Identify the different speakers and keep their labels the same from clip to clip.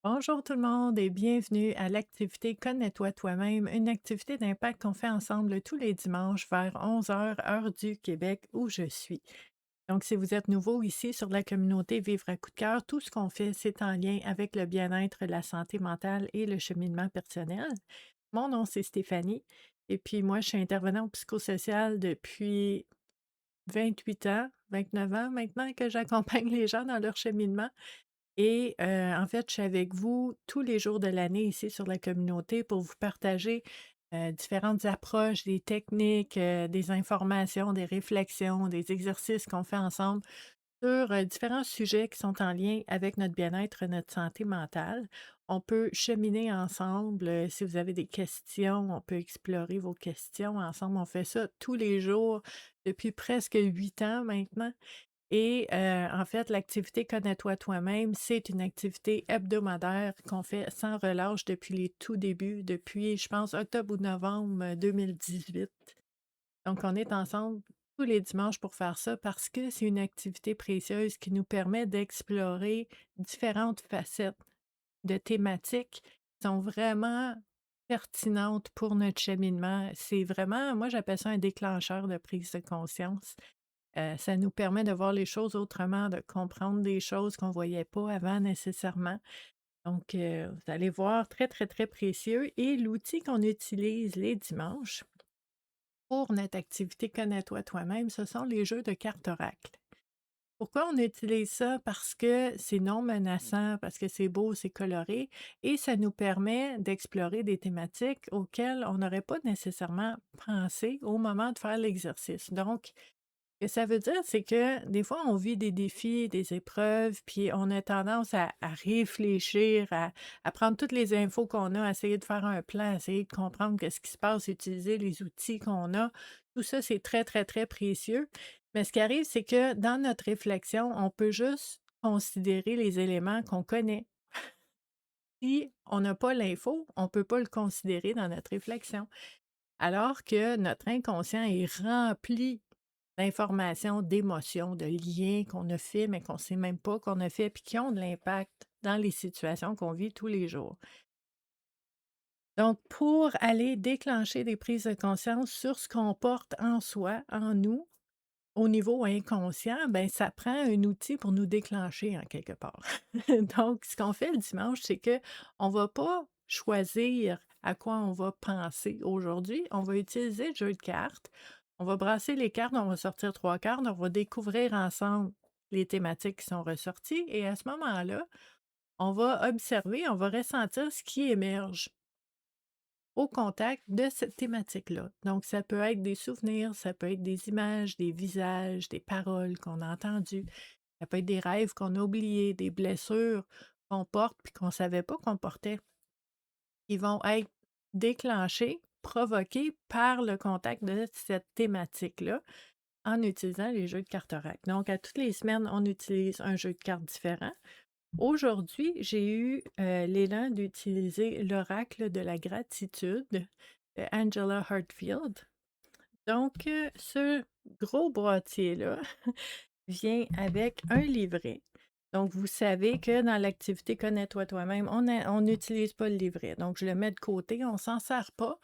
Speaker 1: Bonjour tout le monde et bienvenue à l'activité Connais-toi toi-même, une activité d'impact qu'on fait ensemble tous les dimanches vers 11 heures, heure du Québec où je suis. Donc, si vous êtes nouveau ici sur la communauté Vivre à coup de cœur, tout ce qu'on fait, c'est en lien avec le bien-être, la santé mentale et le cheminement personnel. Mon nom, c'est Stéphanie et puis moi, je suis intervenante psychosociale depuis 28 ans, 29 ans maintenant que j'accompagne les gens dans leur cheminement. Et en fait, je suis avec vous tous les jours de l'année ici sur la communauté pour vous partager, différentes approches, des techniques, des informations, des réflexions, des exercices qu'on fait ensemble sur, différents sujets qui sont en lien avec notre bien-être, notre santé mentale. On peut cheminer ensemble, si vous avez des questions, on peut explorer vos questions ensemble. On fait ça tous les jours depuis presque 8 ans maintenant. Et en fait, l'activité Connais-toi toi-même, c'est une activité hebdomadaire qu'on fait sans relâche depuis les tout débuts, depuis, je pense, octobre ou novembre 2018. Donc, on est ensemble tous les dimanches pour faire ça parce que c'est une activité précieuse qui nous permet d'explorer différentes facettes de thématiques qui sont vraiment pertinentes pour notre cheminement. C'est vraiment, moi, j'appelle ça un déclencheur de prise de conscience. Ça nous permet de voir les choses autrement, de comprendre des choses qu'on ne voyait pas avant nécessairement. Donc, vous allez voir, très, très, très précieux. Et l'outil qu'on utilise les dimanches pour notre activité Connais-toi toi-même, ce sont les jeux de cartes oracle. Pourquoi on utilise ça? Parce que c'est non menaçant, parce que c'est beau, c'est coloré et ça nous permet d'explorer des thématiques auxquelles on n'aurait pas nécessairement pensé au moment de faire l'exercice. Donc, ce que ça veut dire, c'est que des fois, on vit des défis, des épreuves, puis on a tendance à réfléchir, à prendre toutes les infos qu'on a, à essayer de faire un plan, essayer de comprendre qu'est-ce qui se passe, utiliser les outils qu'on a. Tout ça, c'est très, très, très précieux. Mais ce qui arrive, c'est que dans notre réflexion, on peut juste considérer les éléments qu'on connaît. Si on n'a pas l'info, on ne peut pas le considérer dans notre réflexion. Alors que notre inconscient est rempli d'informations, d'émotions, de liens qu'on a fait, mais qu'on ne sait même pas qu'on a fait, puis qui ont de l'impact dans les situations qu'on vit tous les jours. Donc, pour aller déclencher des prises de conscience sur ce qu'on porte en soi, en nous, au niveau inconscient, ben ça prend un outil pour nous déclencher en quelque part. Donc, ce qu'on fait le dimanche, c'est que on va pas choisir à quoi on va penser aujourd'hui. On va utiliser le jeu de cartes. On va brasser les cartes, on va sortir 3 cartes, on va découvrir ensemble les thématiques qui sont ressorties et à ce moment-là, on va observer, on va ressentir ce qui émerge au contact de cette thématique-là. Donc, ça peut être des souvenirs, ça peut être des images, des visages, des paroles qu'on a entendues, ça peut être des rêves qu'on a oubliés, des blessures qu'on porte puis qu'on ne savait pas qu'on portait. Ils vont être déclenchés, provoqués par le contact de cette thématique-là en utilisant les jeux de cartes oracle. Donc, à toutes les semaines, on utilise un jeu de cartes différent. Aujourd'hui, j'ai eu l'élan d'utiliser l'oracle de la gratitude de Angela Hartfield. Donc, ce gros boîtier-là vient avec un livret. Donc, vous savez que dans l'activité Connais-toi toi-même, on n'utilise pas le livret. Donc, je le mets de côté, on ne s'en sert pas.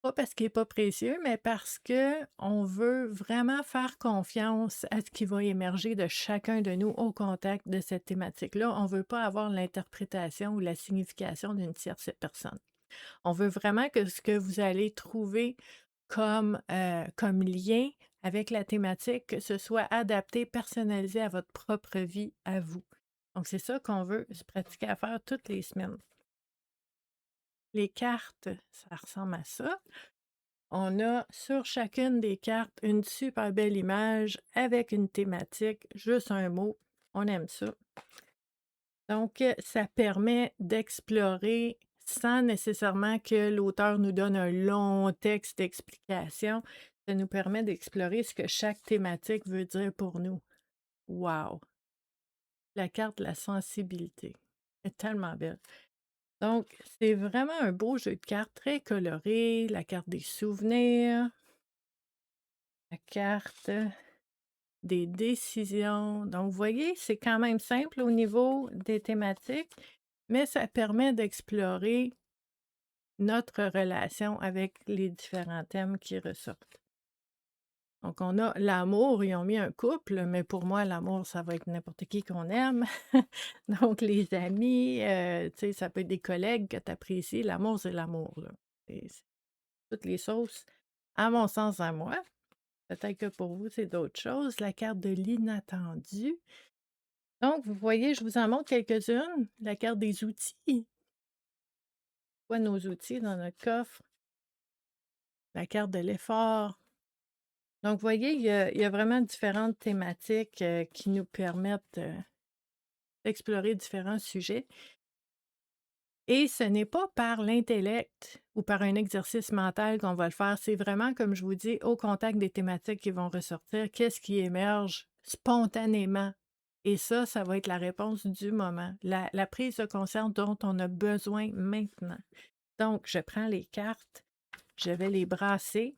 Speaker 1: Pas parce qu'il n'est pas précieux, mais parce que on veut vraiment faire confiance à ce qui va émerger de chacun de nous au contact de cette thématique-là. On ne veut pas avoir l'interprétation ou la signification d'une tierce personne. On veut vraiment que ce que vous allez trouver comme lien avec la thématique, que ce soit adapté, personnalisé à votre propre vie, à vous. Donc, c'est ça qu'on veut se pratiquer à faire toutes les semaines. Les cartes, ça ressemble à ça. On a sur chacune des cartes une super belle image avec une thématique, juste un mot. On aime ça. Donc, ça permet d'explorer sans nécessairement que l'auteur nous donne un long texte d'explication. Ça nous permet d'explorer ce que chaque thématique veut dire pour nous. Wow! La carte de la sensibilité est tellement belle. Donc, c'est vraiment un beau jeu de cartes très coloré. La carte des souvenirs, la carte des décisions. Donc, vous voyez, c'est quand même simple au niveau des thématiques. mais ça permet d'explorer notre relation avec les différents thèmes qui ressortent. Donc on a l'amour, ils ont mis un couple, mais pour moi, l'amour, ça va être n'importe qui qu'on aime. Donc les amis, tu sais, ça peut être des collègues que tu apprécies. L'amour, c'est l'amour, là. C'est toutes les sauces, à mon sens, à moi. Peut-être que pour vous, c'est d'autres choses. La carte de l'inattendu. Donc, vous voyez, je vous en montre quelques-unes. La carte des outils. Quoi, nos outils dans notre coffre? La carte de l'effort. Donc, vous voyez, il y a vraiment différentes thématiques qui nous permettent d'explorer différents sujets. Et ce n'est pas par l'intellect ou par un exercice mental qu'on va le faire. C'est vraiment, comme je vous dis, au contact des thématiques qui vont ressortir. Qu'est-ce qui émerge spontanément? Et ça va être la réponse du moment, la prise de conscience dont on a besoin maintenant. Donc, je prends les cartes, je vais les brasser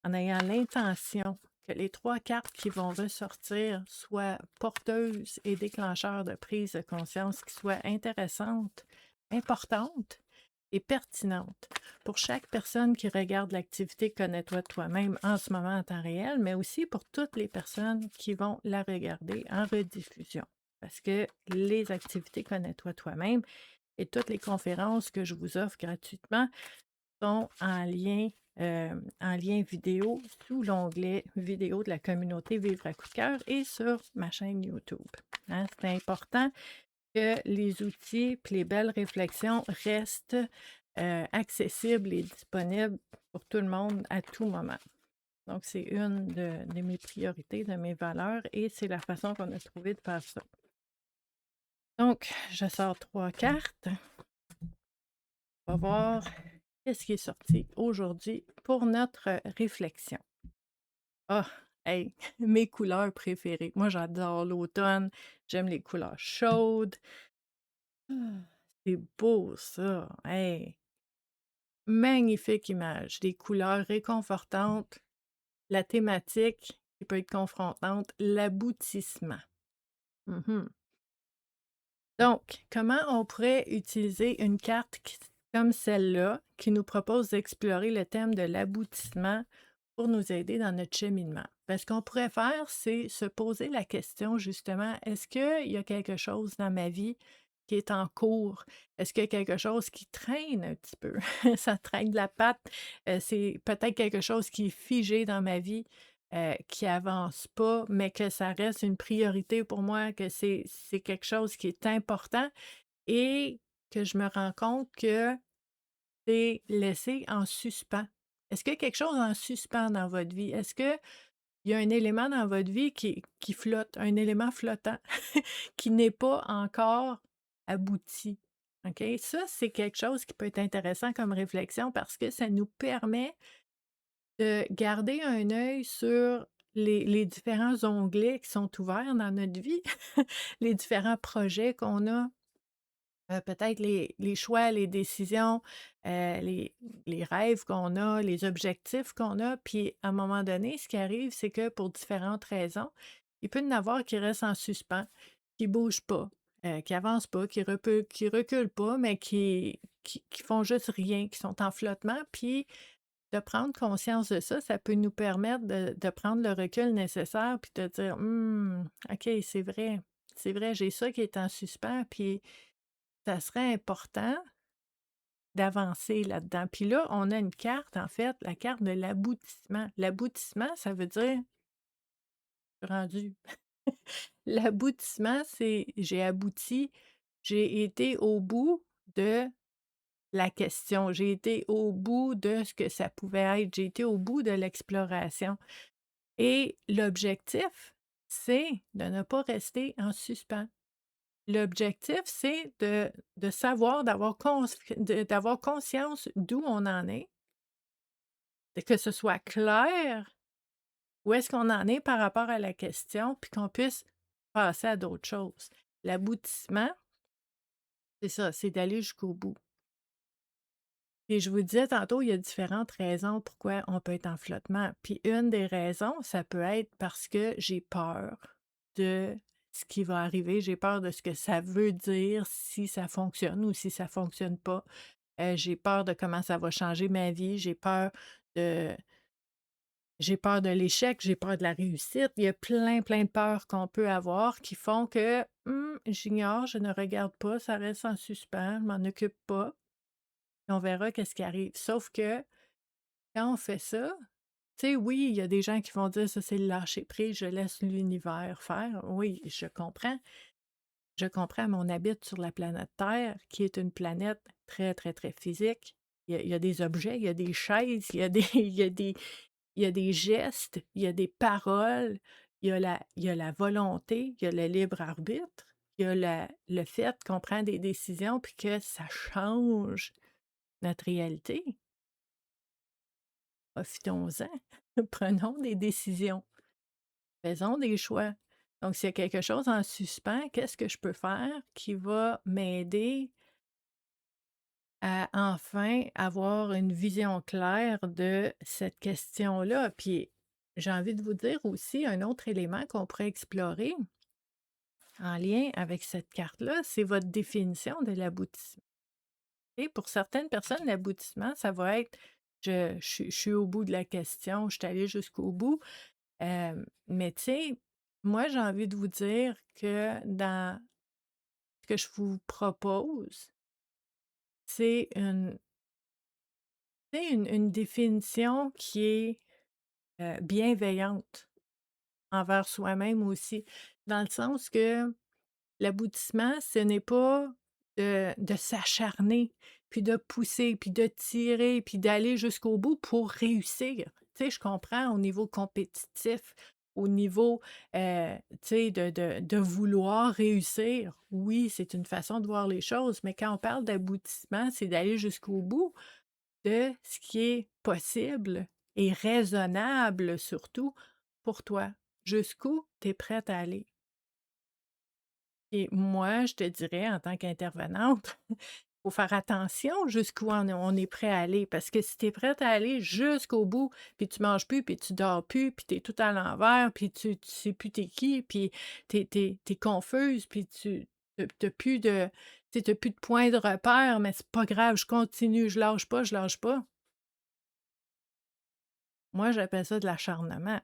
Speaker 1: en ayant l'intention que les 3 cartes qui vont ressortir soient porteuses et déclencheurs de prise de conscience qui soient intéressantes, importantes et pertinentes pour chaque personne qui regarde l'activité Connais-toi de toi-même en ce moment en temps réel, mais aussi pour toutes les personnes qui vont la regarder en rediffusion. Parce que les activités Connais-toi toi-même et toutes les conférences que je vous offre gratuitement sont en lien vidéo sous l'onglet vidéo de la communauté Vivre à coup de cœur et sur ma chaîne YouTube. Hein. C'est important que les outils et les belles réflexions restent accessibles et disponibles pour tout le monde à tout moment. Donc, c'est une de mes priorités, de mes valeurs et c'est la façon qu'on a trouvé de faire ça. Donc, je sors 3 cartes. On va voir qu'est-ce qui est sorti aujourd'hui pour notre réflexion. Ah, hey, mes couleurs préférées. Moi, j'adore l'automne. J'aime les couleurs chaudes. Ah, c'est beau, ça. Hey, magnifique image. Des couleurs réconfortantes. La thématique qui peut être confrontante. L'aboutissement. Mhm. Donc, comment on pourrait utiliser une carte comme celle-là, qui nous propose d'explorer le thème de l'aboutissement pour nous aider dans notre cheminement? Ben, ce qu'on pourrait faire, c'est se poser la question justement, est-ce qu'il y a quelque chose dans ma vie qui est en cours? Est-ce qu'il y a quelque chose qui traîne un petit peu? Ça traîne de la patte. C'est peut-être quelque chose qui est figé dans ma vie, qui avance pas, mais que ça reste une priorité pour moi, que c'est quelque chose qui est important et que je me rends compte que c'est laissé en suspens. Est-ce qu'il y a quelque chose en suspens dans votre vie? Est-ce qu'il y a un élément dans votre vie qui flotte, un élément flottant qui n'est pas encore abouti? OK? Ça, c'est quelque chose qui peut être intéressant comme réflexion parce que ça nous permet de garder un œil sur les différents onglets qui sont ouverts dans notre vie, les différents projets qu'on a, peut-être les choix, les décisions, les rêves qu'on a, les objectifs qu'on a. Puis, à un moment donné, ce qui arrive, c'est que pour différentes raisons, il peut y en avoir qui restent en suspens, qui ne bougent pas, qui avancent pas, qui reculent pas, mais qui font juste rien, qui sont en flottement. Puis, de prendre conscience de ça, ça peut nous permettre de prendre le recul nécessaire puis de dire: OK, c'est vrai, j'ai ça qui est en suspens, puis ça serait important d'avancer là-dedans». Puis là, on a une carte, en fait, la carte de l'aboutissement. L'aboutissement, ça veut dire: «Je suis rendu». L'aboutissement, c'est j'ai abouti, j'ai été au bout de la question, j'ai été au bout de ce que ça pouvait être, j'ai été au bout de l'exploration. Et l'objectif, c'est de ne pas rester en suspens. L'objectif, c'est de savoir, d'avoir conscience d'où on en est, que ce soit clair où est-ce qu'on en est par rapport à la question, puis qu'on puisse passer à d'autres choses. L'aboutissement, c'est ça, c'est d'aller jusqu'au bout. Et je vous disais tantôt, il y a différentes raisons pourquoi on peut être en flottement. Puis une des raisons, ça peut être parce que j'ai peur de ce qui va arriver, j'ai peur de ce que ça veut dire, si ça fonctionne ou si ça fonctionne pas. J'ai peur de comment ça va changer ma vie, de j'ai peur de l'échec, j'ai peur de la réussite. Il y a plein, plein de peurs qu'on peut avoir qui font que, j'ignore, je ne regarde pas, ça reste en suspens, je m'en occupe pas, et on verra qu'est-ce qui arrive. Sauf que quand on fait ça, tu sais, oui, il y a des gens qui vont dire: «Ça, c'est le lâcher prise, je laisse l'univers faire». Oui, je comprends. Je comprends, mais on habite sur la planète Terre, qui est une planète très, très, très physique. Il y a des objets, il y a des chaises, il y a des il y a des gestes, il y a des paroles, il y a la volonté, il y a le libre arbitre, il y a le fait qu'on prend des décisions puis que ça change notre réalité. Profitons-en, prenons des décisions, faisons des choix. Donc s'il y a quelque chose en suspens, qu'est-ce que je peux faire qui va m'aider à enfin avoir une vision claire de cette question-là? Puis j'ai envie de vous dire aussi un autre élément qu'on pourrait explorer en lien avec cette carte-là, c'est votre définition de l'aboutissement. Et pour certaines personnes, l'aboutissement, ça va être je suis au bout de la question, je suis allée jusqu'au bout. Mais tu sais, moi, j'ai envie de vous dire que dans ce que je vous propose, c'est tu sais, une définition qui est bienveillante envers soi-même aussi, dans le sens que l'aboutissement, ce n'est pas de s'acharner, puis de pousser, puis de tirer, puis d'aller jusqu'au bout pour réussir. Tu sais, je comprends au niveau compétitif, au niveau, tu sais, de vouloir réussir. Oui, c'est une façon de voir les choses, mais quand on parle d'aboutissement, c'est d'aller jusqu'au bout de ce qui est possible et raisonnable surtout pour toi. Jusqu'où tu es prête à aller. Et moi, je te dirais en tant qu'intervenante, faut faire attention jusqu'où on est prêt à aller parce que si tu es prête à aller jusqu'au bout, puis tu manges plus, puis tu dors plus, puis tu es tout à l'envers, puis tu sais plus tu qui, puis tu es confuse, puis tu plus de tu plus de point de repère, mais c'est pas grave, je continue, je lâche pas, je lâche pas. Moi, j'appelle ça de l'acharnement.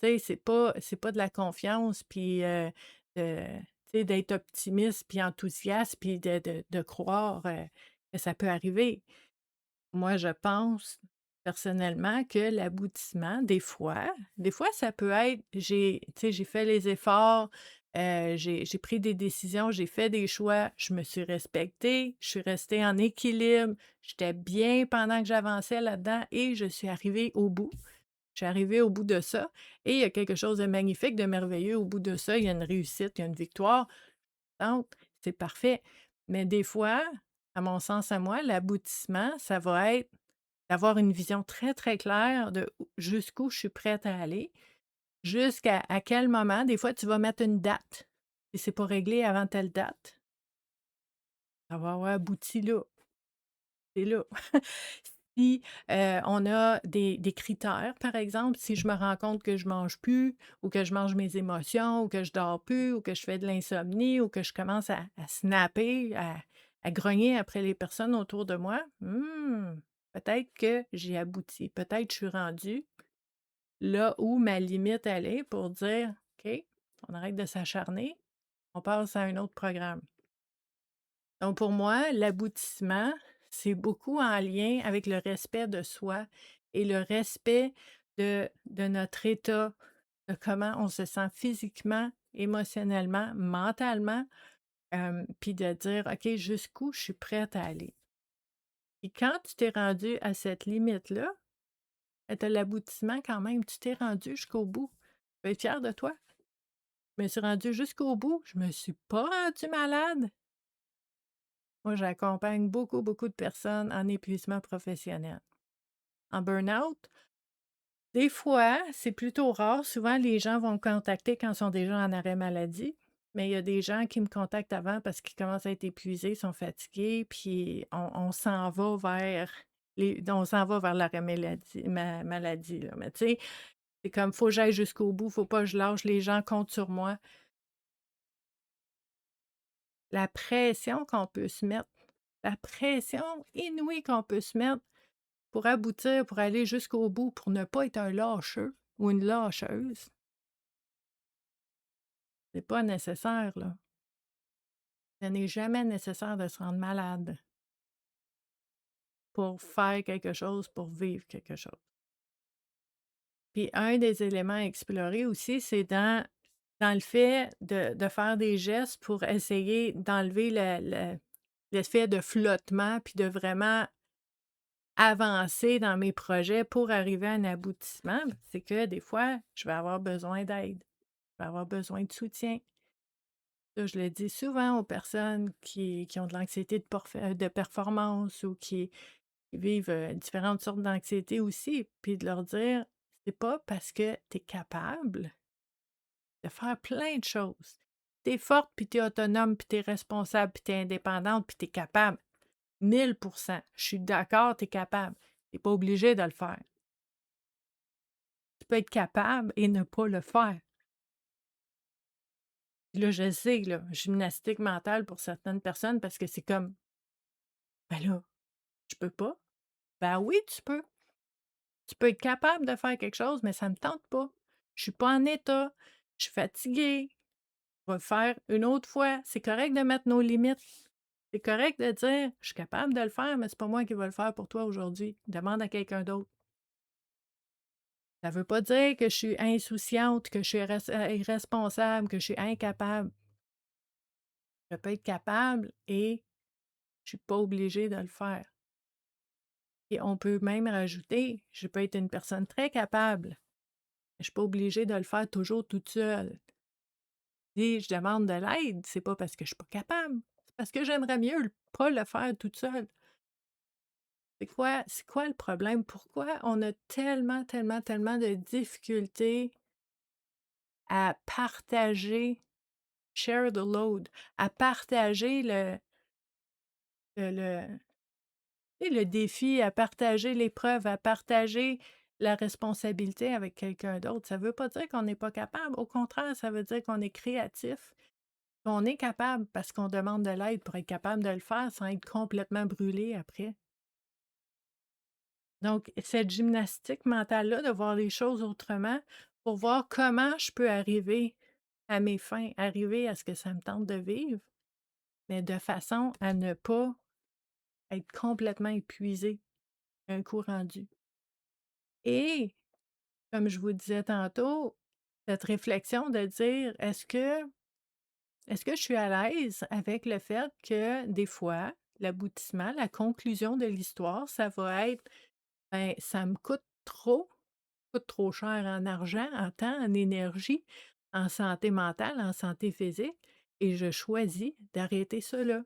Speaker 1: Tu sais, c'est pas de la confiance, puis, de tu sais, d'être optimiste, puis enthousiaste, puis de croire, que ça peut arriver. Moi, je pense personnellement que l'aboutissement, des fois, ça peut être tu sais, j'ai fait les efforts, j'ai pris des décisions, j'ai fait des choix, je me suis respectée, je suis restée en équilibre, j'étais bien pendant que j'avançais là-dedans et je suis arrivée au bout. Je suis arrivée au bout de ça et il y a quelque chose de magnifique, de merveilleux au bout de ça. Il y a une réussite, il y a une victoire. Donc, c'est parfait. Mais des fois, à mon sens à moi, l'aboutissement, ça va être d'avoir une vision très, très claire de jusqu'où je suis prête à aller, jusqu'à à quel moment. Des fois, tu vas mettre une date. Si c'est pas réglé avant telle date, ça va avoir abouti là. C'est là. Si, on a des critères, par exemple, si je me rends compte que je mange plus ou que je mange mes émotions ou que je dors plus ou que je fais de l'insomnie ou que je commence à snapper, à grogner après les personnes autour de moi, peut-être que j'ai abouti. Peut-être que je suis rendue là où ma limite elle est pour dire: «OK, on arrête de s'acharner, on passe à un autre programme». Donc pour moi, l'aboutissement, c'est beaucoup en lien avec le respect de soi et le respect de notre état, de comment on se sent physiquement, émotionnellement, mentalement, puis de dire: «OK, jusqu'où je suis prête à aller». Et quand tu t'es rendu à cette limite-là, tu as l'aboutissement quand même, tu t'es rendu jusqu'au bout. Tu peux être fière de toi. Je me suis rendue jusqu'au bout, je me suis pas rendue malade. Moi, j'accompagne beaucoup, beaucoup de personnes en épuisement professionnel. En burn-out, des fois, c'est plutôt rare. Souvent, les gens vont me contacter quand ils sont déjà en arrêt maladie. Mais il y a des gens qui me contactent avant parce qu'ils commencent à être épuisés, sont fatigués, puis on s'en va vers on s'en va vers l'arrêt maladie, là. Mais tu sais, C'est comme: «Faut que j'aille jusqu'au bout, faut pas que je lâche, les gens comptent sur moi». La pression qu'on peut se mettre, la pression inouïe qu'on peut se mettre pour aboutir, pour aller jusqu'au bout, pour ne pas être un lâcheux ou une lâcheuse, c'est pas nécessaire, là. Ce n'est jamais nécessaire de se rendre malade pour faire quelque chose, pour vivre quelque chose. Puis un des éléments à explorer aussi, c'est dans le fait de faire des gestes pour essayer d'enlever l'effet de flottement, puis de vraiment avancer dans mes projets pour arriver à un aboutissement. C'est que des fois, je vais avoir besoin d'aide, je vais avoir besoin de soutien. Ça, je le dis souvent aux personnes qui ont de l'anxiété de performance ou qui vivent, différentes sortes d'anxiété aussi, puis de leur dire: «C'est pas parce que tu es capable de faire plein de choses. Tu es forte, puis tu es autonome, puis tu es responsable, puis tu es indépendante, puis tu es capable. 1000%. Je suis d'accord, tu es capable. Tu es pas obligé de le faire. Tu peux être capable et ne pas le faire». Puis là, je sais, là, gymnastique mentale pour certaines personnes parce que c'est comme: «Ben là, je peux pas». Ben oui, tu peux. Tu peux être capable de faire quelque chose, mais ça me tente pas. Je suis pas en état. Je suis fatiguée. On va le faire une autre fois. C'est correct de mettre nos limites. C'est correct de dire: «Je suis capable de le faire, mais c'est pas moi qui va le faire pour toi aujourd'hui. Demande à quelqu'un d'autre». Ça veut pas dire que je suis insouciante, que je suis irresponsable, que je suis incapable. Je peux être capable et je suis pas obligée de le faire. Et on peut même rajouter, je peux être une personne très capable, mais je suis pas obligée de le faire toujours toute seule. Si je demande de l'aide, c'est pas parce que je suis pas capable, c'est parce que j'aimerais mieux pas le faire toute seule. C'est quoi le problème? Pourquoi on a tellement, tellement, tellement de difficultés à partager, share the load, à partager le tu sais, le défi, à partager l'épreuve, à partager la responsabilité avec quelqu'un d'autre? Ça veut pas dire qu'on n'est pas capable. Au contraire, ça veut dire qu'on est créatif, qu'on est capable parce qu'on demande de l'aide pour être capable de le faire sans être complètement brûlé après. Donc, cette gymnastique mentale-là, de voir les choses autrement, pour voir comment je peux arriver à mes fins, arriver à ce que ça me tente de vivre, mais de façon à ne pas être complètement épuisé un coup rendu. Et comme je vous disais tantôt, cette réflexion de dire: «Est-ce que je suis à l'aise avec le fait que des fois, l'aboutissement, la conclusion de l'histoire, ça va être, ben, ça me coûte trop cher en argent, en temps, en énergie, en santé mentale, en santé physique et je choisis d'arrêter ça là».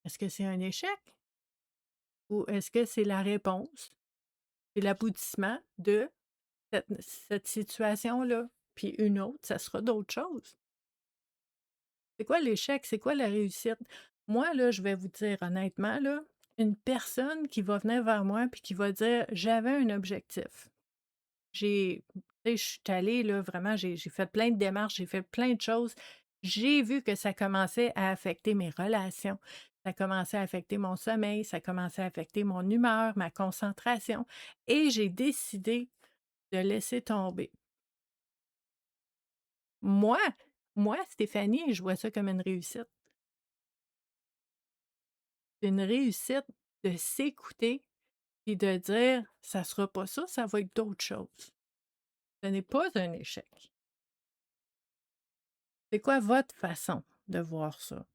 Speaker 1: Est-ce que c'est un échec ou est-ce que c'est la réponse? C'est l'aboutissement de cette situation-là? Puis une autre, ça sera d'autres choses. C'est quoi l'échec? C'est quoi la réussite? Moi, là, je vais vous dire honnêtement, là, une personne qui va venir vers moi puis qui va dire: «J'avais un objectif». Tu sais, je suis allée là, vraiment, j'ai fait plein de démarches, j'ai fait plein de choses. J'ai vu que ça commençait à affecter mes relations, ça commençait à affecter mon sommeil, ça commençait à affecter mon humeur, ma concentration et j'ai décidé de laisser tomber. Moi, moi, Stéphanie, je vois ça comme une réussite. C'est une réussite de s'écouter et de dire: «Ça sera pas ça, ça va être d'autres choses». Ce n'est pas un échec. C'est quoi votre façon de voir ça?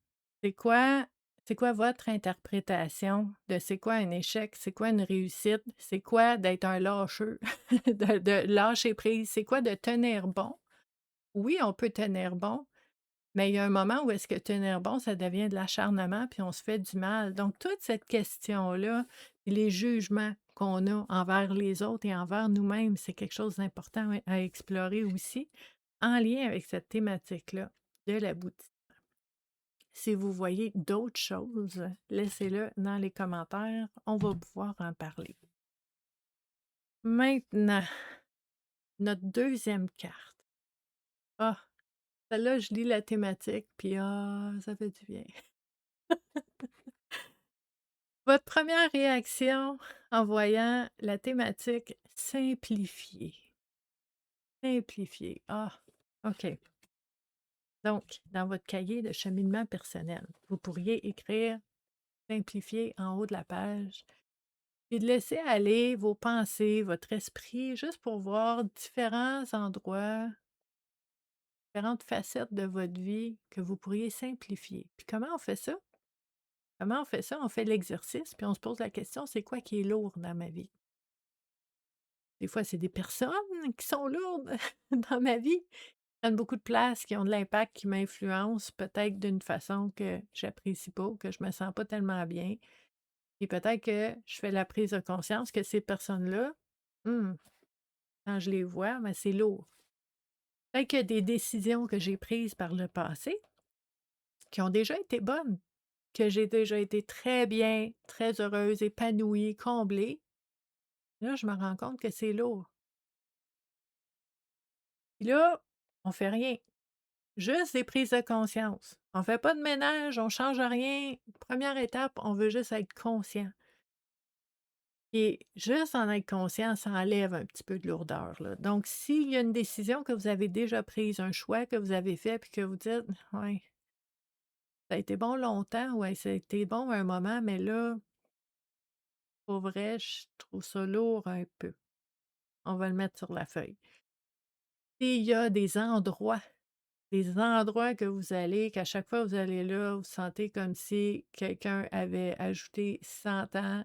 Speaker 1: C'est quoi c'est quoi votre interprétation de c'est quoi un échec? C'est quoi une réussite? C'est quoi d'être un lâcheux? De lâcher prise? C'est quoi de tenir bon? Oui, on peut tenir bon, mais il y a un moment où est-ce que tenir bon, ça devient de l'acharnement, puis on se fait du mal. Donc toute cette question-là, les jugements qu'on a envers les autres et envers nous-mêmes, c'est quelque chose d'important à explorer aussi, en lien avec cette thématique-là de l'aboutissement. Si vous voyez d'autres choses, laissez-le dans les commentaires, on va pouvoir en parler. Maintenant notre deuxième carte. Ah, celle-là, je lis la thématique, puis ça fait du bien. Votre première réaction en voyant la thématique simplifier. Simplifier. Ah, OK. Donc, dans votre cahier de cheminement personnel, vous pourriez écrire simplifier en haut de la page et de laisser aller vos pensées, votre esprit, juste pour voir différents endroits, différentes facettes de votre vie que vous pourriez simplifier. Puis comment on fait ça? Comment on fait ça? On fait l'exercice, puis on se pose la question, c'est quoi qui est lourd dans ma vie? Des fois, c'est des personnes qui sont lourdes dans ma vie, qui prennent beaucoup de place, qui ont de l'impact, qui m'influencent peut-être d'une façon que j'apprécie pas ou que je me sens pas tellement bien. Et peut-être que je fais la prise de conscience que ces personnes-là, mmh, quand je les vois, ben, c'est lourd. Peut-être que des décisions que j'ai prises par le passé, qui ont déjà été bonnes, que j'ai déjà été très bien, très heureuse, épanouie, comblée, là, je me rends compte que c'est lourd. Puis là, on fait rien. Juste des prises de conscience. On fait pas de ménage, on change rien. Première étape, on veut juste être conscient. Et juste en être conscient, ça enlève un petit peu de lourdeur, là. Donc, s'il y a une décision que vous avez déjà prise, un choix que vous avez fait, puis que vous dites: «Ouais, ça a été bon longtemps, ouais, ça a été bon un moment, mais là, pour vrai, je trouve ça lourd un peu». On va le mettre sur la feuille. S'il y a des endroits que vous allez, qu'à chaque fois que vous allez là, vous sentez comme si quelqu'un avait ajouté 100 ans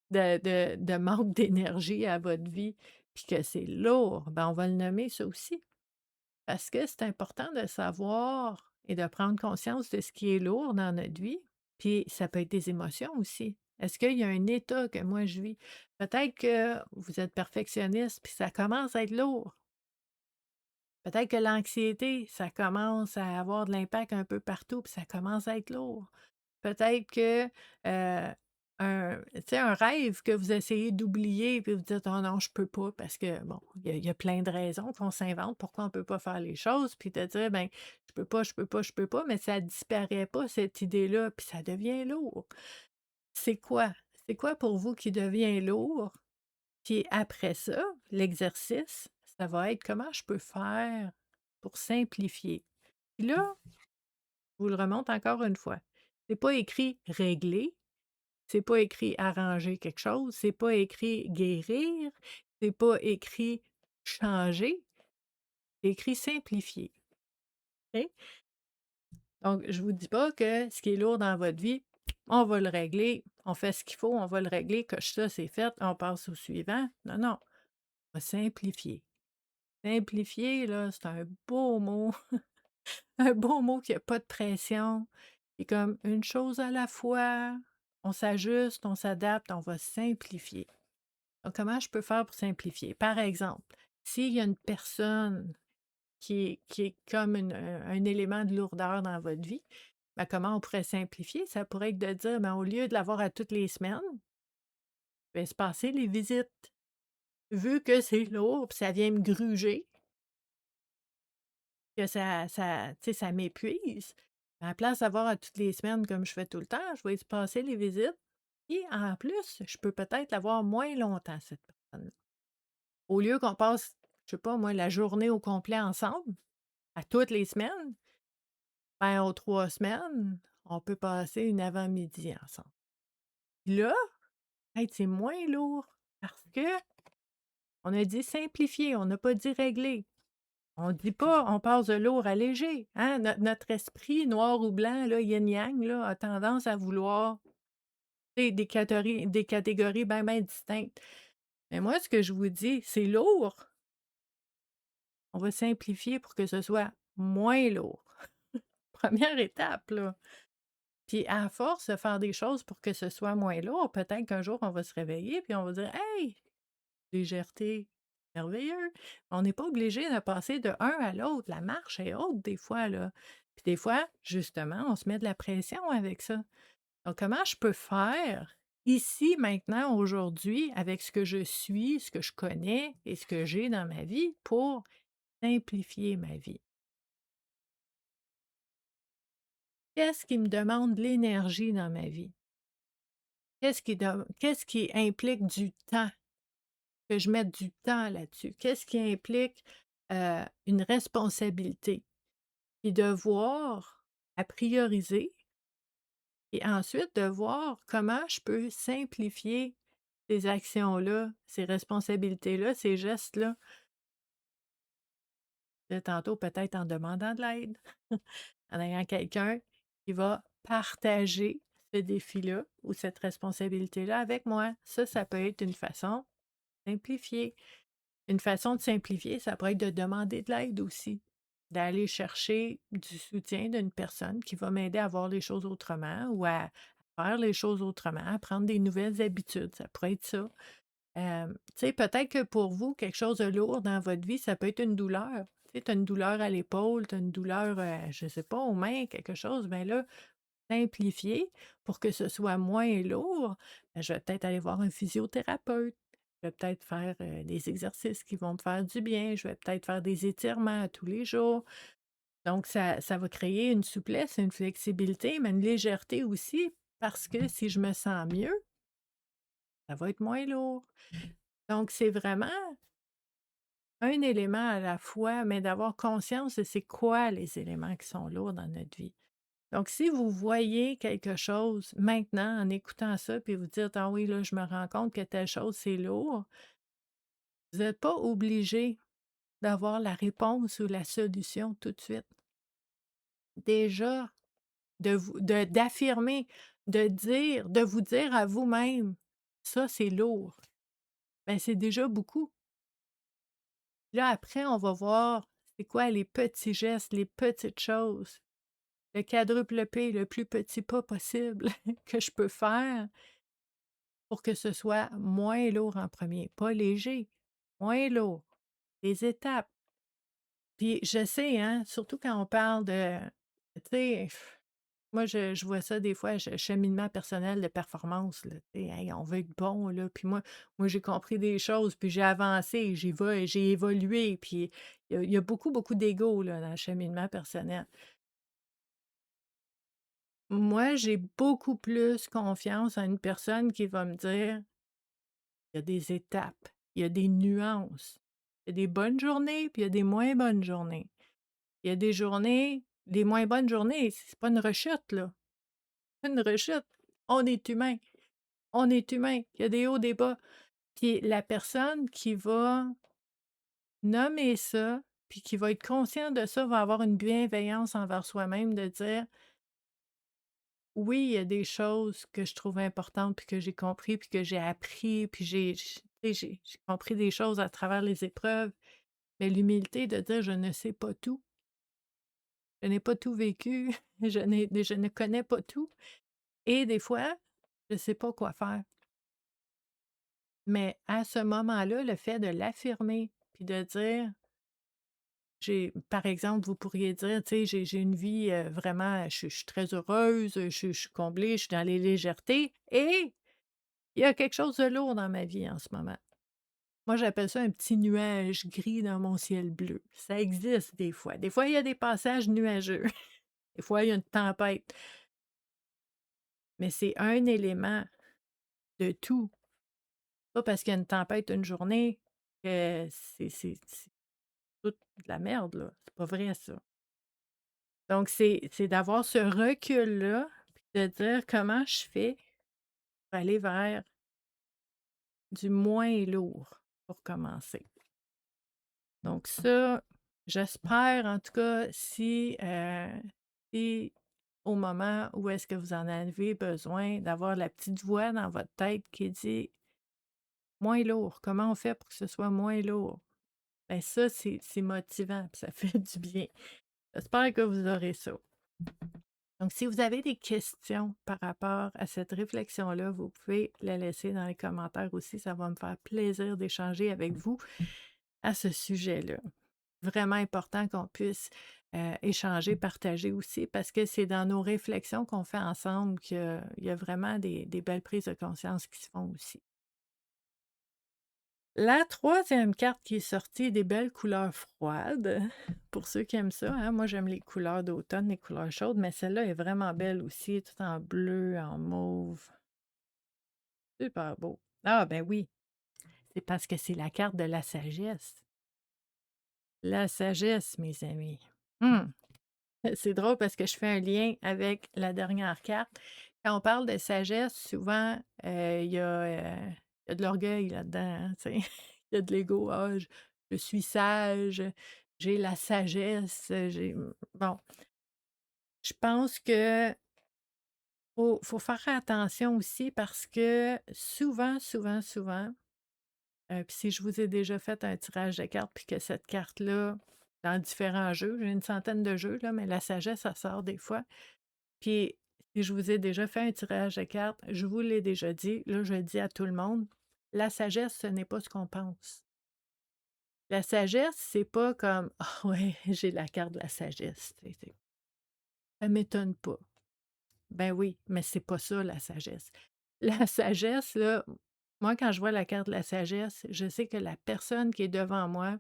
Speaker 1: de manque d'énergie à votre vie, puis que c'est lourd, ben, on va le nommer ça aussi. Parce que c'est important de savoir et de prendre conscience de ce qui est lourd dans notre vie, puis ça peut être des émotions aussi. Est-ce qu'il y a un état que moi je vis? Peut-être que vous êtes perfectionniste, puis ça commence à être lourd. Peut-être que l'anxiété, ça commence à avoir de l'impact un peu partout, puis ça commence à être lourd. Peut-être que, tu sais, un rêve que vous essayez d'oublier, puis vous dites: «Oh non, je peux pas», parce que bon, il y a plein de raisons qu'on s'invente pourquoi on peut pas faire les choses, puis de dire: «Ben, je peux pas, je peux pas, je peux pas», mais ça disparaît pas cette idée-là, puis ça devient lourd. C'est quoi? C'est quoi pour vous qui devient lourd? Puis après ça, l'exercice, ça va être: «Comment je peux faire pour simplifier?» Puis là, je vous le remonte encore une fois. C'est pas écrit «régler», c'est pas écrit «arranger quelque chose», c'est pas écrit «guérir», c'est pas écrit «changer», c'est écrit «simplifier». OK? Donc je vous dis pas que ce qui est lourd dans votre vie, on va le régler, on fait ce qu'il faut, on va le régler, coche ça, c'est fait, on passe au suivant. Non, non, on va simplifier. Simplifier, là, c'est un beau mot, un beau mot qui a pas de pression. C'est comme une chose à la fois, on s'ajuste, on s'adapte, on va simplifier. Donc, comment je peux faire pour simplifier? Par exemple, s'il y a une personne qui est comme un élément de lourdeur dans votre vie, ben, comment on pourrait simplifier? Ça pourrait être de dire, ben, au lieu de l'avoir à toutes les semaines, ben, se passer les visites. Vu que c'est lourd, puis ça vient me gruger, que tu sais, ça m'épuise, à la place d'avoir à toutes les semaines comme je fais tout le temps, je vais se passer les visites et en plus, je peux peut-être l'avoir moins longtemps, cette personne-là. Au lieu qu'on passe, je sais pas moi, la journée au complet ensemble, à toutes les semaines, ben, aux 3 semaines, on peut passer une avant-midi ensemble. Puis là, peut-être c'est moins lourd parce que on a dit simplifier, on n'a pas dit régler. On dit pas on passe de lourd à léger, hein? Notre esprit noir ou blanc, là, yin-yang, là, a tendance à vouloir, tu sais, des catégories bien, bien distinctes. Mais moi, ce que je vous dis, c'est lourd. On va simplifier pour que ce soit moins lourd. Première étape, là. Puis à force de faire des choses pour que ce soit moins lourd, peut-être qu'un jour, on va se réveiller puis on va dire: «Hey, légèreté, merveilleux». On n'est pas obligé de passer de un à l'autre. La marche est haute des fois, là. Puis des fois, justement, on se met de la pression avec ça. Donc comment je peux faire? ici, maintenant, aujourd'hui, avec ce que je suis, ce que je connais et ce que j'ai dans ma vie pour simplifier ma vie. Qu'est-ce qui me demande de l'énergie dans ma vie? Qu'est-ce qui implique du temps? Que je mette du temps là-dessus? Qu'est-ce qui implique, une responsabilité? Puis de voir, à prioriser et ensuite de voir comment je peux simplifier ces actions-là, ces responsabilités-là, ces gestes-là. Tantôt, peut-être en demandant de l'aide, en ayant quelqu'un qui va partager ce défi-là ou cette responsabilité-là avec moi. Ça peut être une façon de simplifier. Une façon de simplifier, ça pourrait être de demander de l'aide aussi, d'aller chercher du soutien d'une personne qui va m'aider à voir les choses autrement ou à faire les choses autrement, à prendre des nouvelles habitudes. Ça pourrait être ça. Tu sais, peut-être que pour vous, quelque chose de lourd dans votre vie, ça peut être une douleur. Tu sais, tu as une douleur à l'épaule, tu as une douleur, je ne sais pas, aux mains, quelque chose, bien là, simplifier pour que ce soit moins lourd, je vais peut-être aller voir un physiothérapeute. Je vais peut-être faire, des exercices qui vont me faire du bien. Je vais peut-être faire des étirements tous les jours. Donc ça va créer une souplesse, une flexibilité, mais une légèreté aussi parce que si je me sens mieux, ça va être moins lourd. Donc c'est vraiment un élément à la fois, mais d'avoir conscience de c'est quoi les éléments qui sont lourds dans notre vie. Donc, si vous voyez quelque chose maintenant en écoutant ça, puis vous dites: «Ah oui, là, je me rends compte que telle chose, c'est lourd», vous n'êtes pas obligé d'avoir la réponse ou la solution tout de suite. Déjà, d'affirmer, de vous dire à vous-même: «Ça, c'est lourd», ben c'est déjà beaucoup. Là, après, on va voir c'est quoi les petits gestes, les petites choses, le quadruple P, le plus petit pas possible que je peux faire pour que ce soit moins lourd en premier, pas léger, moins lourd, des étapes. Puis je sais, hein, surtout quand on parle de tu sais, moi je vois ça des fois, cheminement personnel de performance, là, tu sais, hey, on veut être bon, là, puis moi j'ai compris des choses, puis j'ai avancé, j'ai évolué, puis il y a beaucoup, beaucoup d'ego, là, dans le cheminement personnel. Moi, j'ai beaucoup plus confiance en une personne qui va me dire il y a des étapes, il y a des nuances. Il y a des bonnes journées, puis il y a des moins bonnes journées. Il y a des journées les moins bonnes journées, c'est pas une rechute, là. Pas une rechute. On est humain. On est humain. Il y a des hauts, des bas. Puis la personne qui va nommer ça, puis qui va être conscient de ça, va avoir une bienveillance envers soi-même de dire: «Oui, il y a des choses que je trouve importantes, puis que j'ai compris, puis que j'ai appris, puis j'ai compris des choses à travers les épreuves». Mais l'humilité de dire: «Je ne sais pas tout, je n'ai pas tout vécu, je ne connais pas tout et des fois, je ne sais pas quoi faire». Mais à ce moment-là, le fait de l'affirmer, puis de dire par exemple, vous pourriez dire, tu sais: «J'ai une vie, vraiment je suis très heureuse, je suis comblée, je suis dans les légèretés et il y a quelque chose de lourd dans ma vie en ce moment». Moi, j'appelle ça un petit nuage gris dans mon ciel bleu. Ça existe des fois. Des fois, il y a des passages nuageux. Des fois, il y a une tempête, mais c'est un élément de tout. Pas parce qu'il y a une tempête une journée que c'est toute de la merde, là. C'est pas vrai ça. Donc c'est d'avoir ce recul-là, puis de dire: «Comment je fais pour aller vers du moins lourd pour commencer?» Donc ça, j'espère en tout cas si au moment où est-ce que vous en avez besoin d'avoir la petite voix dans votre tête qui dit: «Moins lourd, comment on fait pour que ce soit moins lourd?» Ben ça, c'est motivant, puis ça fait du bien. J'espère que vous aurez ça. Donc si vous avez des questions par rapport à cette réflexion-là, vous pouvez la laisser dans les commentaires aussi, ça va me faire plaisir d'échanger avec vous à ce sujet-là. vraiment important qu'on puisse, échanger, partager aussi parce que c'est dans nos réflexions qu'on fait ensemble qu'il y a vraiment des belles prises de conscience qui se font aussi. La troisième carte qui est sortie, des belles couleurs froides, pour ceux qui aiment ça, hein. Moi, j'aime les couleurs d'automne, les couleurs chaudes, mais celle-là est vraiment belle aussi, tout en bleu, en mauve. Super beau. Ah ben oui, c'est parce que c'est la carte de la sagesse. La sagesse, mes amis. Mmh. C'est drôle parce que je fais un lien avec la dernière carte. Quand on parle de sagesse, souvent, il y a de l'orgueil là-dedans, hein, tu sais. Il y a de l'ego. «Ah, je suis sage, j'ai la sagesse, j'ai» bon, je pense que faut faire attention aussi parce que souvent, souvent, souvent, puis si je vous ai déjà fait un tirage de cartes puis que cette carte-là, dans différents jeux, j'ai une centaine de jeux là, mais la sagesse, ça sort des fois. Puis, si je vous ai déjà fait un tirage de cartes, je vous l'ai déjà dit, là, je le dis à tout le monde, la sagesse, ce n'est pas ce qu'on pense. La sagesse, c'est pas comme: «Ah ouais, j'ai la carte de la sagesse», tu sais, ça m'étonne pas. Ben oui, mais c'est pas ça la sagesse. La sagesse, là, moi, quand je vois la carte de la sagesse, je sais que la personne qui est devant moi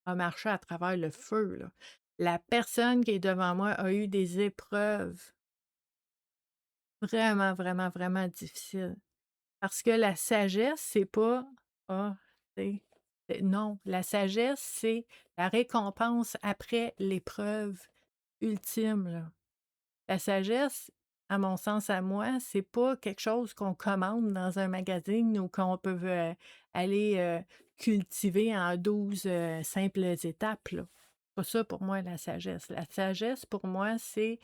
Speaker 1: a marché à travers le feu, là. La personne qui est devant moi a eu des épreuves vraiment, vraiment, vraiment difficiles. Parce que la sagesse, c'est pas: «Ah, tu sais», non, la sagesse, c'est la récompense après l'épreuve ultime, là. La sagesse, à mon sens à moi, c'est pas quelque chose qu'on commande dans un magazine ou qu'on peut, aller, cultiver en 12 simples étapes, là. Pas ça pour moi la sagesse. La sagesse pour moi, c'est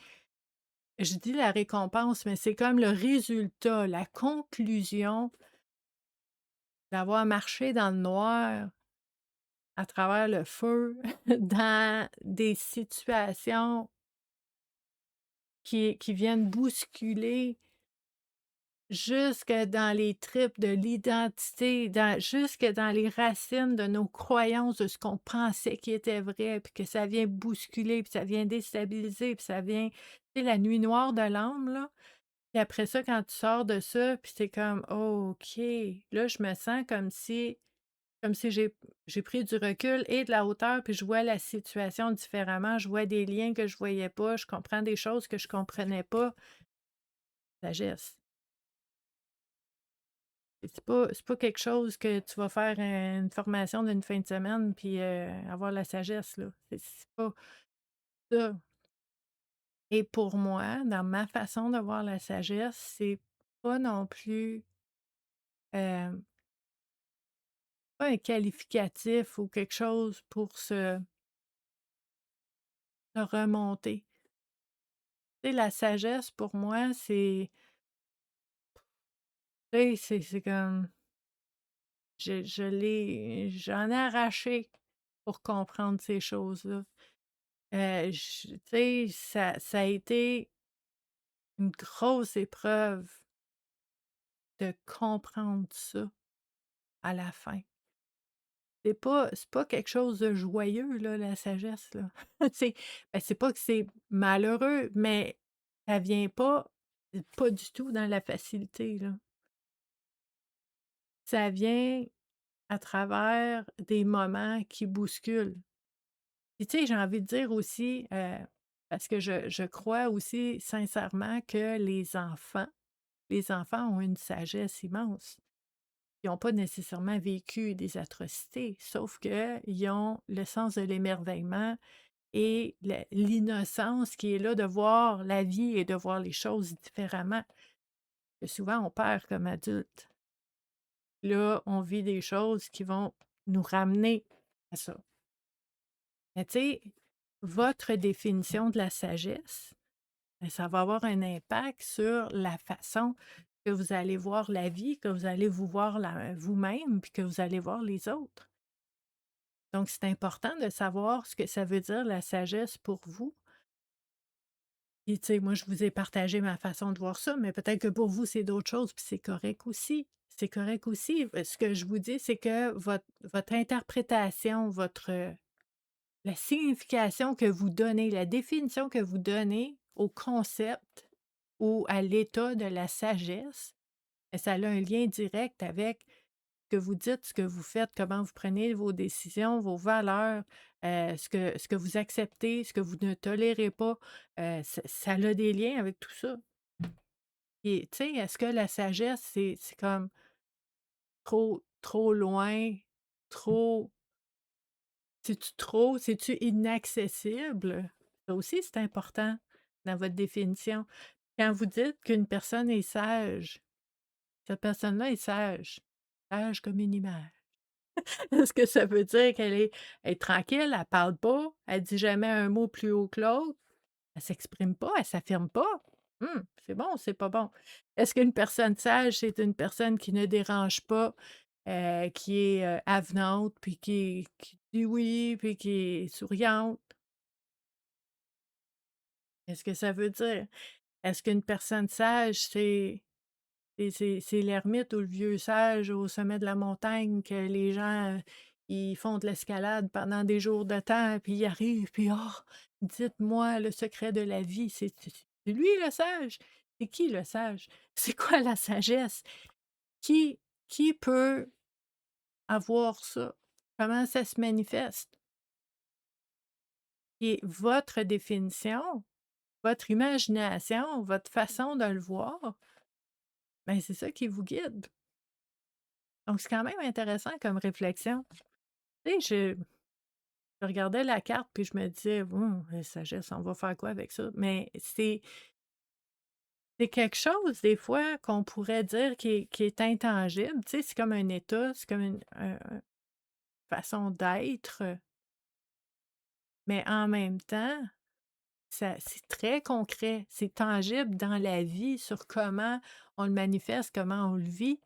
Speaker 1: je dis la récompense, mais c'est comme le résultat, la conclusion d'avoir marché dans le noir, à travers le feu, dans des situations qui viennent bousculer jusque dans les tripes de l'identité, jusque dans les racines de nos croyances, de ce qu'on pensait qui était vrai, puis que ça vient bousculer, puis ça vient déstabiliser, puis ça vient, tu sais, la nuit noire de l'âme, là. Puis après ça, quand tu sors de ça, puis c'est comme: «Oh, OK, là, je me sens comme si j'ai pris du recul et de la hauteur, puis je vois la situation différemment. Je vois des liens que je voyais pas, je comprends des choses que je comprenais pas». Sagesse. C'est pas quelque chose que tu vas faire une formation d'une fin de semaine puis, avoir la sagesse, là. C'est pas ça. Et pour moi, dans ma façon de voir la sagesse, c'est pas non plus, hem, pas un qualificatif ou quelque chose pour se remonter. Tu sais, la sagesse pour moi, c'est comme j'en ai arraché pour comprendre ces choses-là. Tu sais, ça a été une grosse épreuve de comprendre ça à la fin. C'est pas quelque chose de joyeux là, la sagesse là. C'est c'est pas que c'est malheureux, mais ça vient pas du tout dans la facilité là. Ça vient à travers des moments qui bousculent. Puis tu sais, j'ai envie de dire aussi, parce que je crois aussi sincèrement que les enfants ont une sagesse immense. Ils ont pas nécessairement vécu des atrocités, sauf qu'ils ont le sens de l'émerveillement et l'innocence qui est là de voir la vie et de voir les choses différemment, que souvent on perd comme adulte. Là, on vit des choses qui vont nous ramener à ça. Mais tu sais, votre définition de la sagesse, ça va avoir un impact sur la façon que vous allez voir la vie, que vous allez vous voir vous-même, puis que vous allez voir les autres. Donc, c'est important de savoir ce que ça veut dire la sagesse pour vous. Puis, tu sais, moi, je vous ai partagé ma façon de voir ça, mais peut-être que pour vous, c'est d'autres choses, puis c'est correct aussi. c'est correct aussi. Ce que je vous dis, c'est que votre interprétation, la signification que vous donnez, la définition que vous donnez au concept ou à l'état de la sagesse, ça a un lien direct avec ce que vous dites, ce que vous faites, comment vous prenez vos décisions, vos valeurs, ce que vous acceptez, ce que vous ne tolérez pas, ça a des liens avec tout ça. Et tu sais, est-ce que la sagesse, c'est comme trop loin, trop c'est-tu trop? C'est-tu inaccessible? Ça aussi, c'est important dans votre définition. Quand vous dites qu'une personne est sage, cette personne-là est sage, sage comme une image. Est-ce que ça veut dire qu'elle est tranquille, elle parle pas, elle dit jamais un mot plus haut que l'autre, elle s'exprime pas, elle s'affirme pas? C'est bon, c'est pas bon. Est-ce qu'une personne sage, c'est une personne qui ne dérange pas, qui est, avenante, puis qui dit oui, puis qui est souriante? Qu'est-ce que ça veut dire? Est-ce qu'une personne sage, c'est l'ermite ou le vieux sage au sommet de la montagne que les gens, ils font de l'escalade pendant des jours de temps, puis ils arrivent, puis: «Oh, dites-moi le secret de la vie». C'est lui le sage? C'est qui le sage? C'est quoi la sagesse? Qui qui peut avoir ça? Comment ça se manifeste? Et votre définition, votre imagination, votre façon de le voir, ben, c'est ça qui vous guide. Donc c'est quand même intéressant comme réflexion. Tu sais, je regardais la carte puis je me disais: la sagesse, on va faire quoi avec ça?» Mais c'est quelque chose des fois qu'on pourrait dire qui est intangible, tu sais, c'est comme un état, c'est comme une façon d'être, mais en même temps, ça c'est très concret, c'est tangible dans la vie sur comment on le manifeste, comment on le vit.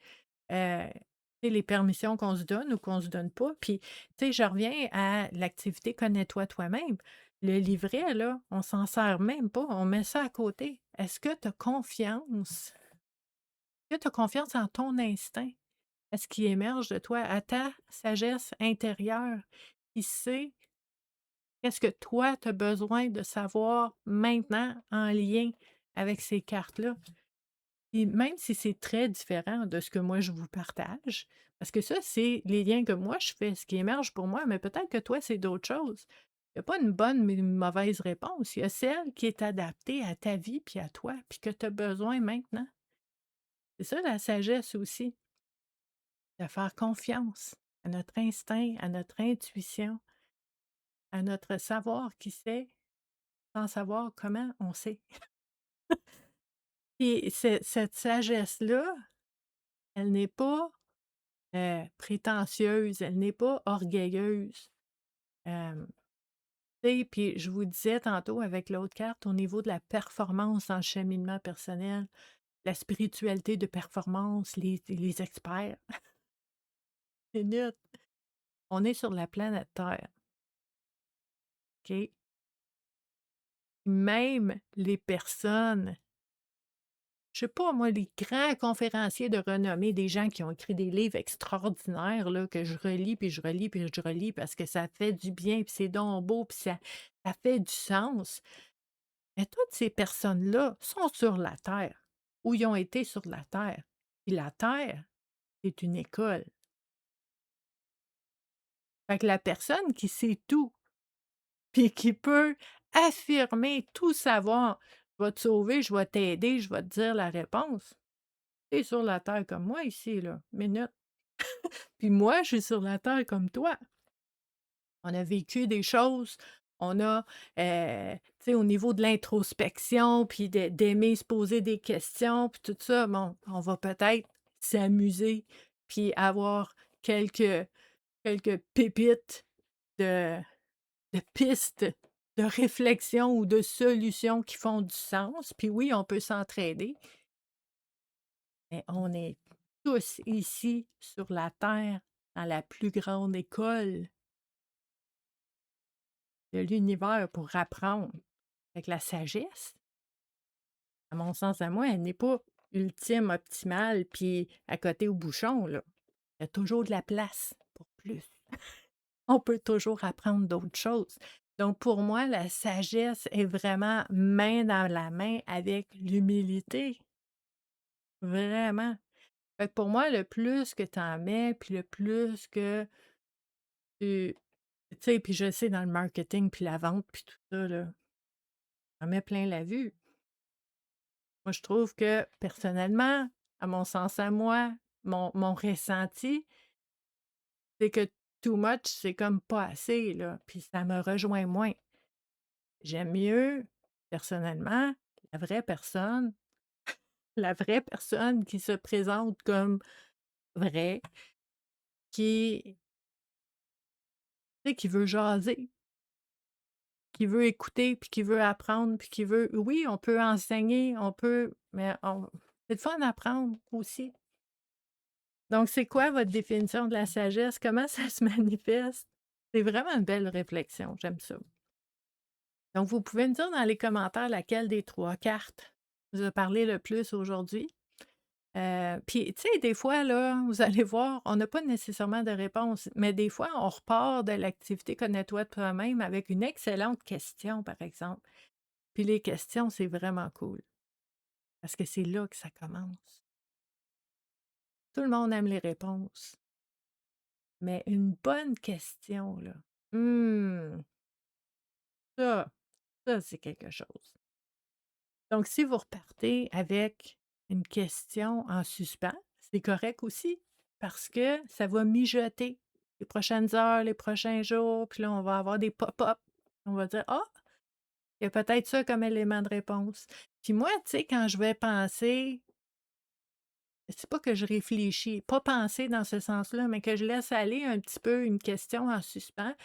Speaker 1: Heu, tu sais, les permissions qu'on se donne ou qu'on se donne pas. Puis, tu sais, je reviens à l'activité «Connais-toi toi-même». Le livret, là, on s'en sert même pas, on met ça à côté. Est-ce que tu as confiance? Est-ce que tu as confiance en ton instinct? À ce qui émerge de toi, à ta sagesse intérieure qui sait qu'est-ce que toi, tu as besoin de savoir maintenant en lien avec ces cartes-là? Et même si c'est très différent de ce que moi je vous partage, parce que ça, c'est les liens que moi je fais, ce qui émerge pour moi, mais peut-être que toi, c'est d'autres choses. Il n'y a pas une bonne mais une mauvaise réponse. Il y a celle qui est adaptée à ta vie puis à toi, puis que tu as besoin maintenant. C'est ça la sagesse aussi, de faire confiance à notre instinct, à notre intuition, à notre savoir qui sait, sans savoir comment on sait. Et cette sagesse-là, elle n'est pas prétentieuse, elle n'est pas orgueilleuse. Hem, tu sais, puis je vous disais tantôt avec l'autre carte, au niveau de la performance dans le cheminement personnel, la spiritualité de performance, les experts, minute, on est sur la planète Terre, OK? Même les personnes, je sais pas moi, les grands conférenciers de renommée, des gens qui ont écrit des livres extraordinaires là, que je relis, puis je relis, puis je relis parce que ça fait du bien, puis c'est donc beau, puis ça fait du sens. Mais toutes ces personnes-là sont sur la terre ou ils ont été sur la terre. Puis la terre, c'est une école. Fait que la personne qui sait tout, puis qui peut affirmer tout savoir: «Je vais te sauver, je vais t'aider, je vais te dire la réponse». Tu es sur la terre comme moi ici là, minute. Puis moi, je suis sur la terre comme toi. On a vécu des choses, on a, tu sais, au niveau de l'introspection, puis d'aimer se poser des questions, puis tout ça, bon, on va peut-être s'amuser, puis avoir quelques pépites de pistes de réflexion ou de solutions qui font du sens. Puis oui, on peut s'entraider, mais on est tous ici sur la terre, dans la plus grande école de l'univers pour apprendre. Fait que la sagesse, à mon sens à moi, elle n'est pas ultime, optimale, puis à côté au bouchon, là, il y a toujours de la place pour plus. On peut toujours apprendre d'autres choses. Donc pour moi, la sagesse est vraiment main dans la main avec l'humilité, vraiment. Fait que pour moi, le plus que tu en mets, puis le plus que tu sais, puis je sais dans le marketing, puis la vente, puis tout ça, là, tu mets plein la vue. Moi, je trouve que personnellement, à mon sens à moi, mon ressenti, c'est que too much, c'est comme pas assez, là, puis ça me rejoint moins. J'aime mieux, personnellement, la vraie personne, la vraie personne qui se présente comme vraie, qui, tu sais, qui veut jaser, qui veut écouter, puis qui veut apprendre, puis qui veut oui, on peut enseigner, on peut mais on c'est le fun d'apprendre aussi. Donc c'est quoi votre définition de la sagesse? Comment ça se manifeste? C'est vraiment une belle réflexion, j'aime ça. Donc vous pouvez me dire dans les commentaires laquelle des 3 cartes vous a parlé le plus aujourd'hui. Puis, tu sais, des fois, là, vous allez voir, on n'a pas nécessairement de réponse, mais des fois, on repart de l'activité Connais-toi toi-même avec une excellente question, par exemple. Puis les questions, c'est vraiment cool parce que c'est là que ça commence. Tout le monde aime les réponses, mais une bonne question, là, mmh, ça, ça, c'est quelque chose. Donc, si vous repartez avec une question en suspens, c'est correct aussi parce que ça va mijoter les prochaines heures, les prochains jours, puis là, on va avoir des pop-up. On va dire: «Ah, il y a peut-être ça comme élément de réponse». Puis moi, tu sais, quand je vais penser, c'est pas que je réfléchis, pas penser dans ce sens-là, mais que je laisse aller un petit peu une question en suspens,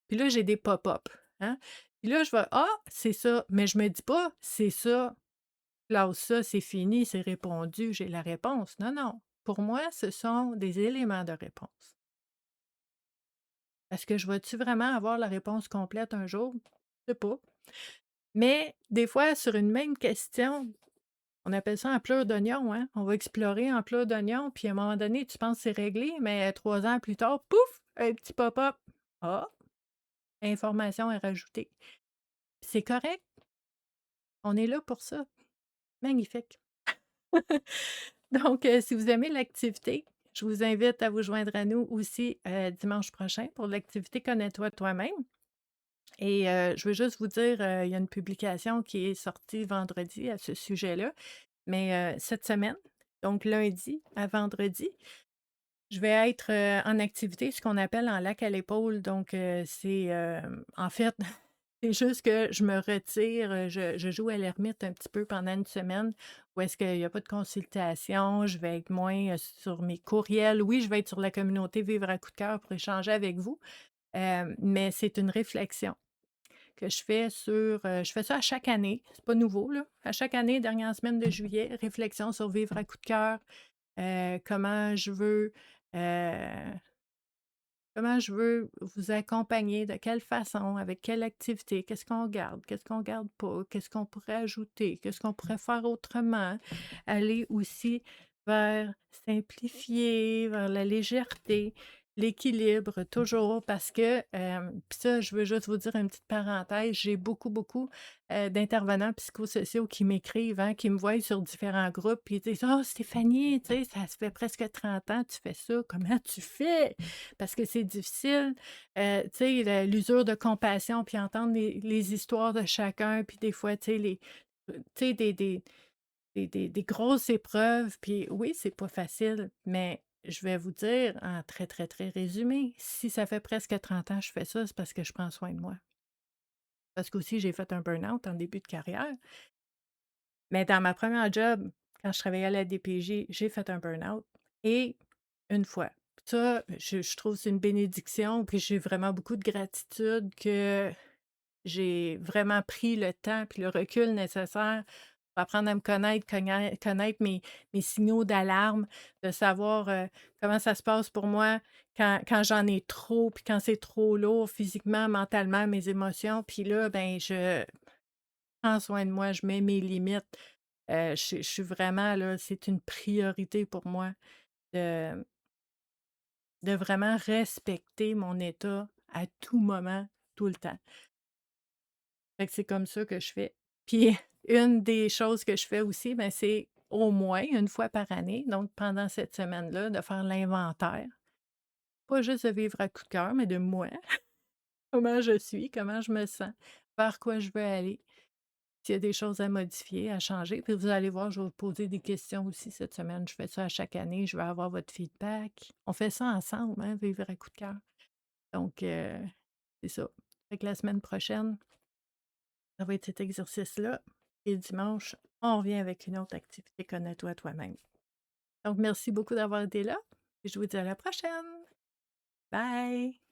Speaker 1: puis là, j'ai des pop-up, hein. Puis là, je vais: «Ah, c'est ça», mais je me dis pas: «C'est ça». Classe ça, c'est fini, c'est répondu, j'ai la réponse. Non, non. Pour moi, ce sont des éléments de réponse. Est-ce que je vais-tu vraiment avoir la réponse complète un jour? Je sais pas. Mais des fois, sur une même question, on appelle ça un pleur d'oignon, hein? On va explorer un pleur d'oignon, puis à un moment donné, tu penses que c'est réglé, mais 3 ans plus tard, pouf! Un petit pop-up. Ah! Information à rajouter. C'est correct, on est là pour ça. Magnifique. Donc, si vous aimez l'activité, je vous invite à vous joindre à nous aussi, dimanche prochain pour l'activité «Connais-toi toi-même» et je veux juste vous dire, il y a une publication qui est sortie vendredi à ce sujet-là, mais cette semaine, donc lundi à vendredi, je vais être, en activité, ce qu'on appelle en lac à l'épaule. Donc, c'est, en fait, c'est juste que je me retire, je joue à l'ermite un petit peu pendant une semaine où est-ce qu'il y a pas de consultation, je vais être moins, sur mes courriels. Oui, je vais être sur la communauté Vivre à coup de cœur pour échanger avec vous, mais c'est une réflexion que je fais sur, je fais ça à chaque année, c'est pas nouveau là. À chaque année, dernière semaine de juillet, réflexion sur Vivre à coup de cœur, comment je veux, heu comment je veux vous accompagner, de quelle façon, avec quelle activité, qu'est-ce qu'on garde pas, qu'est-ce qu'on pourrait ajouter, qu'est-ce qu'on pourrait faire autrement. Aller aussi vers simplifier, vers la légèreté, l'équilibre, toujours parce que, puis ça, je veux juste vous dire une petite parenthèse, j'ai beaucoup, beaucoup, d'intervenants psychosociaux qui m'écrivent, hein, qui me voient sur différents groupes, puis ils disent: «Oh Stéphanie, tu sais, ça se fait presque 30 ans, tu fais ça, comment tu fais?» Parce que c'est difficile, tu sais, l'usure de compassion, puis entendre les histoires de chacun, puis des fois, tu sais, tu sais, des grosses épreuves, puis oui, c'est pas facile, mais je vais vous dire en très, très, très résumé, si ça fait presque 30 ans que je fais ça, c'est parce que je prends soin de moi. Parce qu'aussi, j'ai fait un burn-out en début de carrière, mais dans ma première job, quand je travaillais à la DPJ, j'ai fait un burn-out et une fois. Ça, je trouve que c'est une bénédiction, puis j'ai vraiment beaucoup de gratitude que j'ai vraiment pris le temps puis le recul nécessaire pour apprendre à me connaître, connaître mes signaux d'alarme, de savoir, comment ça se passe pour moi quand j'en ai trop, puis quand c'est trop lourd physiquement, mentalement, mes émotions. Puis là, ben, je prends soin de moi, je mets mes limites. Je suis vraiment là, c'est une priorité pour moi de vraiment respecter mon état à tout moment, tout le temps. Fait que c'est comme ça que je fais. Puis une des choses que je fais aussi, ben, c'est au moins une fois par année, donc pendant cette semaine-là, de faire l'inventaire. Pas juste de vivre à coup de cœur, mais de moi, comment je suis, comment je me sens, vers quoi je veux aller, s'il y a des choses à modifier, à changer. Puis vous allez voir, je vais vous poser des questions aussi cette semaine. Je fais ça à chaque année, je veux avoir votre feedback. On fait ça ensemble, hein, vivre à coup de cœur. Donc, c'est ça. Fait que la semaine prochaine, ça va être cet exercice-là. Et dimanche, on revient avec une autre activité, connais-toi toi-même. Donc, merci beaucoup d'avoir été là et je vous dis à la prochaine. Bye!